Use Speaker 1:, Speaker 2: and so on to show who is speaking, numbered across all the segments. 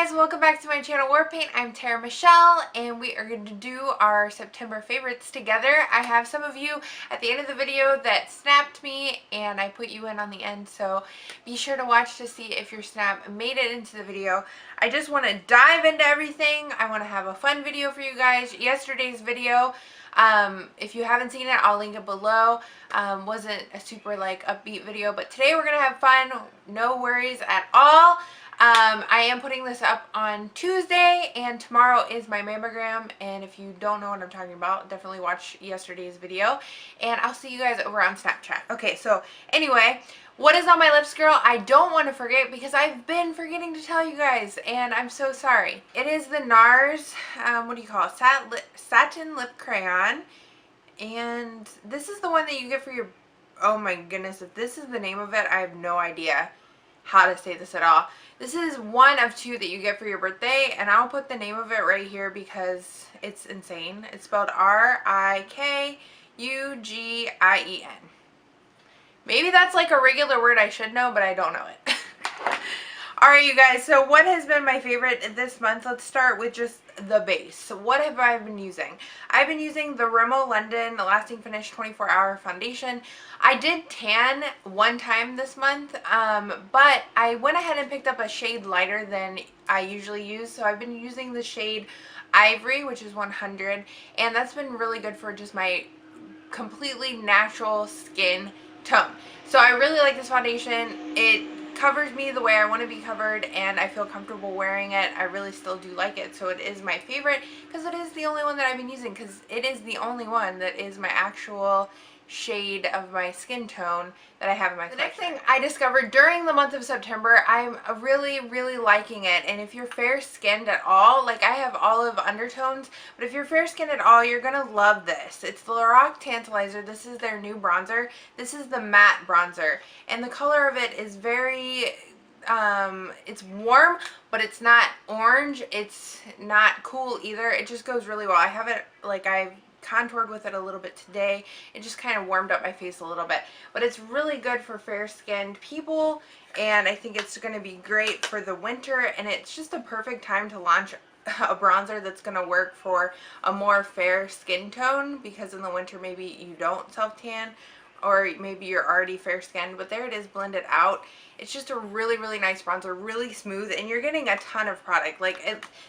Speaker 1: guys, welcome back to my channel Warpaint. I'm Tara Michelle and we are going to do our September favorites together. I have some of you at the end of the video that snapped me and I put you in on the end, so be sure to watch to see if your snap made it into the video. I just want to dive into everything. I want to have a fun video for you guys. Yesterday's video, if you haven't seen it, I'll link it below. Wasn't a super upbeat video, but today we're going to have fun. No worries at all. I am putting this up on Tuesday and tomorrow is my mammogram, and if you don't know what I'm talking about, definitely watch yesterday's video and I'll see you guys over on Snapchat. Okay, so anyway, what is on my lips, girl? I don't want to forget because I've been forgetting to tell you guys and I'm so sorry. It is the NARS, what do you call it? Satin Lip Crayon, and this is the one that you get for your, oh my goodness, if this is the name of it, I have no idea how to say this at all. This is one of two that you get for your birthday, and I'll put the name of it right here because it's insane. It's spelled R-I-K-U-G-I-E-N. Maybe that's like a regular word I should know, but I don't know it. Alright, you guys, so what has been my favorite this month? Let's start with just the base. So what have I been using? I've been using the Rimmel London Lasting Finish 24-Hour Foundation. I did tan one time this month, but I went ahead and picked up a shade lighter than I usually use. So I've been using the shade Ivory, which is 100, and that's been really good for just my completely natural skin tone. So I really like this foundation. It covers me the way I want to be covered and I feel comfortable wearing it. I really still do like it, so it is my favorite because it is the only one that I've been using, because it is the only one that is my actual shade of my skin tone that I have in my collection. The next thing I discovered during the month of September, I'm really liking it, and if you're fair skinned at all, like I have olive undertones, but if you're fair skinned at all, you're gonna love this. It's the Lorac Tantalizer. This is their new bronzer. This is the matte bronzer, and the color of it is very it's warm, but it's not orange, it's not cool either. It just goes really well. I have it, like, I've contoured with it a little bit today. It just kind of warmed up my face a little bit, but it's really good for fair skinned people, and I think it's going to be great for the winter, and it's just a perfect time to launch a bronzer that's going to work for a more fair skin tone, because in the winter maybe you don't self tan, or maybe you're already fair skinned, but there it is blended out. It's just a really nice bronzer, really smooth, and you're getting a ton of product. Like,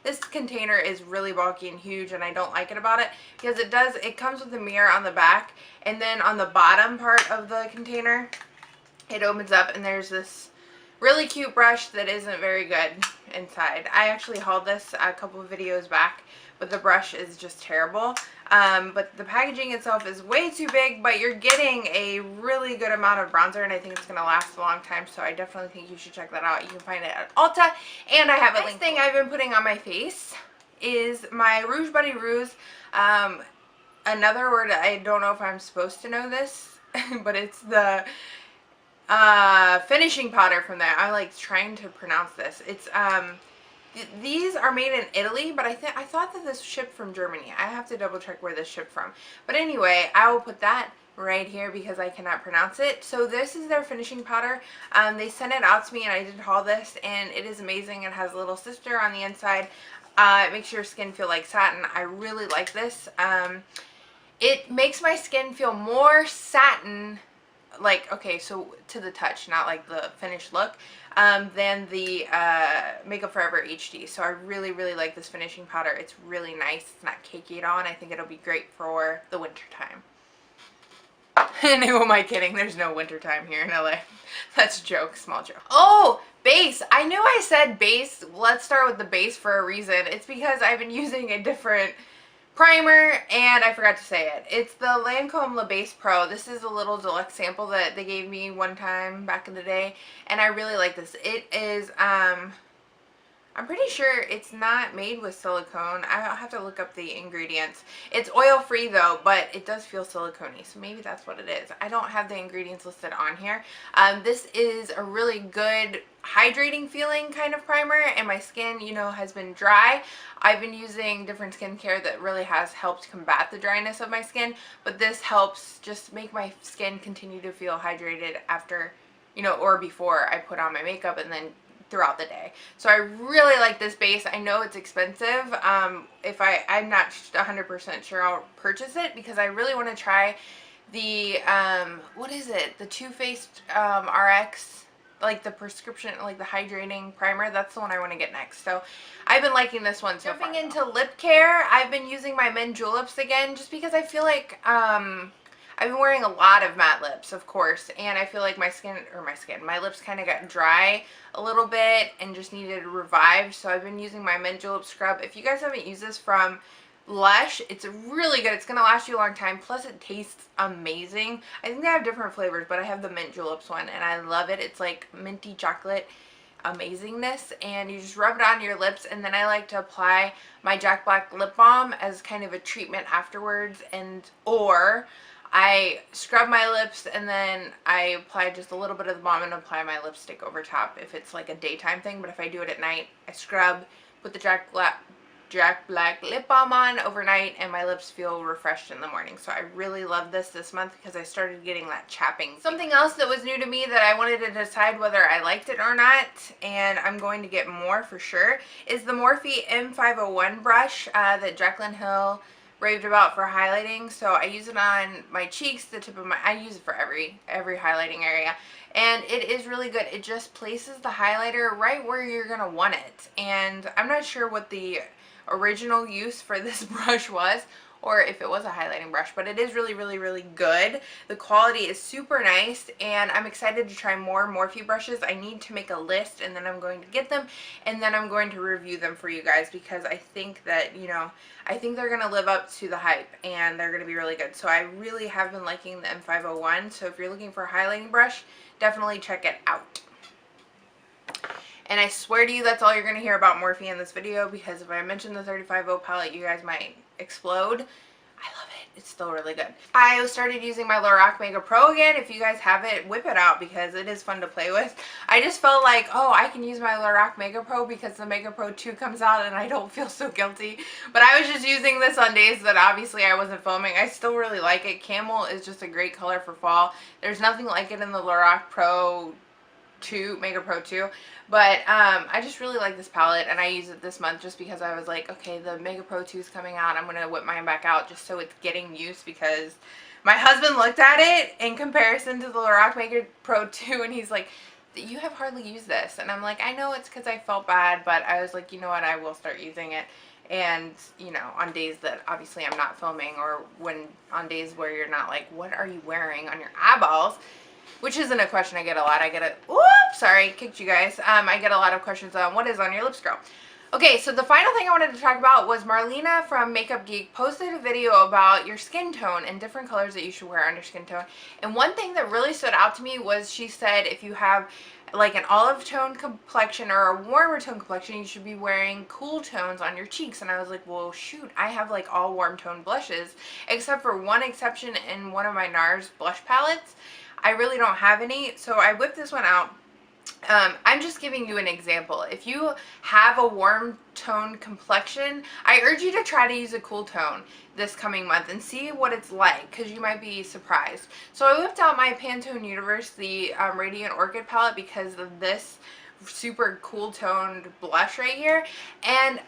Speaker 1: this container is really bulky and huge, and I don't like it about it because it comes with a mirror on the back, and then on the bottom part of the container it opens up and there's this really cute brush that isn't very good inside. I actually hauled this a couple of videos back, but the brush is just terrible. But the packaging itself is way too big, but you're getting a really good amount of bronzer, and I think it's going to last a long time, so I definitely think you should check that out. You can find it at Ulta, and I have a link. The next thing I've been putting on my face is my Rouge Buddy Rouge. Another word, I don't know if I'm supposed to know this, but it's the finishing powder from there. I'm like trying to pronounce this. It's these are made in Italy, but I thought that this shipped from Germany. I have to double check where this shipped from. But anyway, I will put that right here because I cannot pronounce it. So this is their finishing powder. They sent it out to me and I did haul this, and it is amazing. It has a little sister on the inside. It makes your skin feel like satin. I really like this. It makes my skin feel more satin, like, okay, so to the touch, not like the finished look, than the Makeup Forever HD. So I really like this finishing powder. It's really nice. It's not cakey at all, and I think it'll be great for the winter time. And who am I kidding? There's no winter time here in LA. That's a joke, small joke. Oh, base. I knew I said base. Let's start with the base for a reason. It's because I've been using a different primer and I forgot to say it. It's the Lancome Le Base Pro. This is a little deluxe sample that they gave me one time back in the day, and I really like this. It is I'm pretty sure it's not made with silicone. I'll have to look up the ingredients. It's oil free though, but it does feel silicone-y, so maybe that's what it is. I don't have the ingredients listed on here. This is a really good hydrating feeling kind of primer, and my skin, you know, has been dry. I've been using different skincare that really has helped combat the dryness of my skin, but this helps just make my skin continue to feel hydrated after, you know, or before I put on my makeup, and then throughout the day. So I really like this base. I know it's expensive. I'm not 100% sure I'll purchase it because I really want to try the, what is it? The Too Faced RX, like the prescription, like the hydrating primer. That's the one I want to get next. So I've been liking this one so far. Jumping into lip care, I've been using my Men Juleps again just because I feel like, I've been wearing a lot of matte lips, of course, and I feel like my lips kind of got dry a little bit and just needed revived, so I've been using my Men Julep scrub. If you guys haven't used this from Lush, it's really good. It's going to last you a long time, plus it tastes amazing. I think they have different flavors, but I have the Mint Juleps one, and I love it. It's like minty chocolate amazingness, and you just rub it on your lips, and then I like to apply my Jack Black lip balm as kind of a treatment afterwards, or I scrub my lips and then I apply just a little bit of the balm and apply my lipstick over top if it's like a daytime thing. But if I do it at night, I scrub, put the Jack Black lip balm on overnight, and my lips feel refreshed in the morning. So I really love this month because I started getting that chapping. Something else that was new to me that I wanted to decide whether I liked it or not, and I'm going to get more for sure, is the Morphe M501 brush that Jaclyn Hill raved about for highlighting. So I use it on my cheeks, the tip of my, I use it for every highlighting area, and it is really good. It just places the highlighter right where you're gonna want it, and I'm not sure what the original use for this brush was, or if it was a highlighting brush, but it is really good. The quality is super nice, and I'm excited to try more Morphe brushes. I need to make a list, and then I'm going to get them, and then I'm going to review them for you guys, because I think that, you know, I think they're going to live up to the hype, and they're going to be really good. So I really have been liking the M501, so if you're looking for a highlighting brush, definitely check it out. And I swear to you, that's all you're going to hear about Morphe in this video, because if I mention the 35O palette, you guys might explode. I love it. It's still really good. I started using my Lorac Mega Pro again. If you guys have it, whip it out because it is fun to play with. I just felt like, oh, I can use my Lorac Mega Pro because the Mega Pro 2 comes out and I don't feel so guilty. But I was just using this on days that obviously I wasn't filming. I still really like it. Camel is just a great color for fall. There's nothing like it in the Lorac Pro 2, Mega Pro 2, but I just really like this palette, and I use it this month just because I was like, okay, the Mega Pro 2 is coming out, I'm gonna whip mine back out just so it's getting used, because my husband looked at it in comparison to the Lorac Mega Pro 2 and he's like, you have hardly used this, and I'm like, I know it's because I felt bad, but I was like, you know what, I will start using it. And, you know, on days that obviously I'm not filming, or on days where you're not like, what are you wearing on your eyeballs? Which isn't a question I get a lot. I get a, whoops, sorry, kicked you guys. I get a lot of questions on what is on your lips, girl. Okay, so the final thing I wanted to talk about was Marlena from Makeup Geek posted a video about your skin tone and different colors that you should wear on your skin tone. And one thing that really stood out to me was she said if you have like an olive tone complexion or a warmer tone complexion, you should be wearing cool tones on your cheeks. And I was like, well, shoot, I have like all warm tone blushes, except for one exception in one of my NARS blush palettes. I really don't have any, so I whipped this one out. I'm just giving you an example. If you have a warm tone complexion, I urge you to try to use a cool tone this coming month and see what it's like, because you might be surprised. So I whipped out my Pantone Universe, the Radiant Orchid palette, because of this super cool toned blush right here, and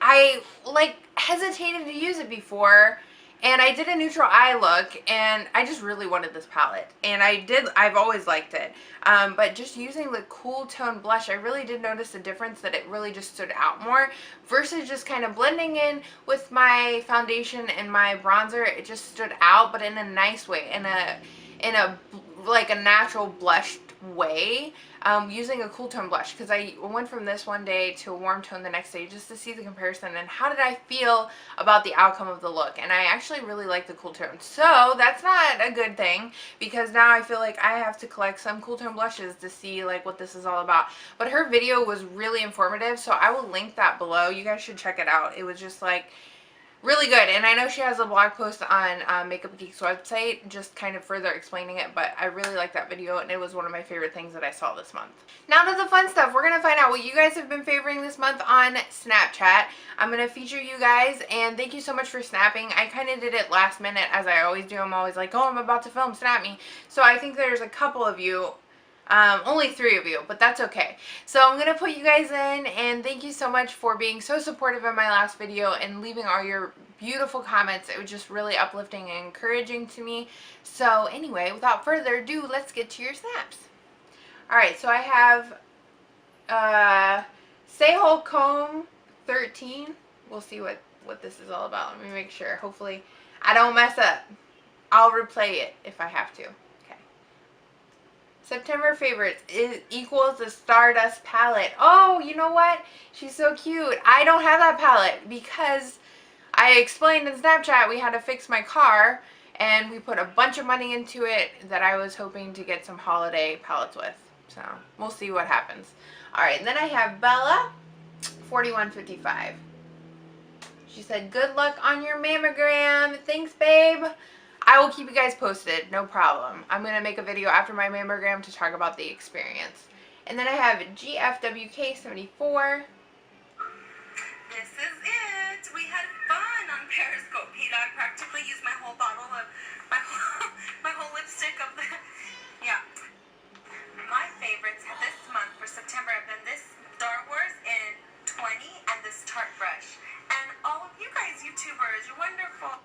Speaker 1: I like hesitated to use it before. And I did a neutral eye look, and I just really wanted this palette, and I've always liked it, but just using the cool tone blush, I really did notice a difference, that it really just stood out more, versus just kind of blending in with my foundation and my bronzer. It just stood out, but in a nice way, in a like a natural blushed way, using a cool tone blush, because I went from this one day to a warm tone the next day just to see the comparison and how did I feel about the outcome of the look. And I actually really like the cool tone, so that's not a good thing, because now I feel like I have to collect some cool tone blushes to see like what this is all about. But her video was really informative, so I will link that below. You guys should check it out. It was just like really good, and I know she has a blog post on Makeup Geek's website just kind of further explaining it, but I really liked that video, and it was one of my favorite things that I saw this month. Now to the fun stuff. We're going to find out what you guys have been favoring this month on Snapchat. I'm going to feature you guys, and thank you so much for snapping. I kind of did it last minute, as I always do. I'm always like, oh, I'm about to film, snap me. So I think there's a couple of you, Only 3 of you, but that's okay. So I'm going to put you guys in, and thank you so much for being so supportive of my last video and leaving all your beautiful comments. It was just really uplifting and encouraging to me. So anyway, without further ado, let's get to your snaps. Alright, so I have Say Whole Comb 13. We'll see what this is all about. Let me make sure. Hopefully I don't mess up. I'll replay it if I have to. September favorites equals the Stardust palette. Oh, you know what? She's so cute. I don't have that palette because I explained in Snapchat we had to fix my car and we put a bunch of money into it that I was hoping to get some holiday palettes with. So we'll see what happens. Alright, then I have Bella, 4155. She said, good luck on your mammogram. Thanks, babe. I will keep you guys posted, no problem. I'm going to make a video after my mammogram to talk about the experience. And then I have GFWK74.
Speaker 2: This is it. We had fun on Periscope. I practically used my whole bottle of, my whole lipstick of the, yeah. My favorites this month for September have been this Star Wars in 20 and this Tarte brush. And all of you guys, YouTubers, you're wonderful.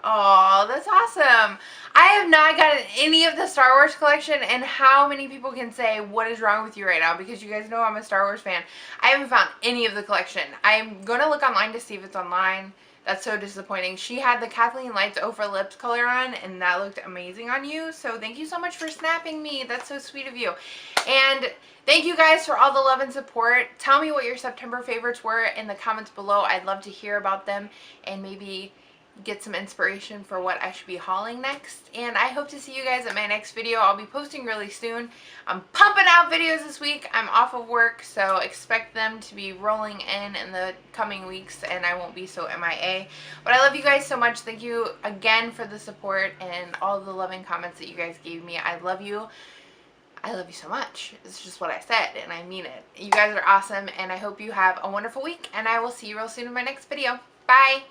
Speaker 1: Oh, that's awesome. I have not gotten any of the Star Wars collection, and how many people can say what is wrong with you right now, because you guys know I'm a Star Wars fan. I haven't found any of the collection. I'm going to look online to see if it's online. That's so disappointing. She had the Kathleen Lights Ofra Lips color on, and that looked amazing on you, so thank you so much for snapping me. That's so sweet of you. And thank you guys for all the love and support. Tell me what your September favorites were in the comments below. I'd love to hear about them and maybe get some inspiration for what I should be hauling next. And I hope to see you guys at my next video. I'll be posting really soon. I'm pumping out videos this week. I'm off of work, so expect them to be rolling in the coming weeks, and I won't be so MIA. But I love you guys so much. Thank you again for the support and all the loving comments that you guys gave me. I love you. I love you so much. It's just what I said, and I mean it. You guys are awesome, and I hope you have a wonderful week, and I will see you real soon in my next video. Bye!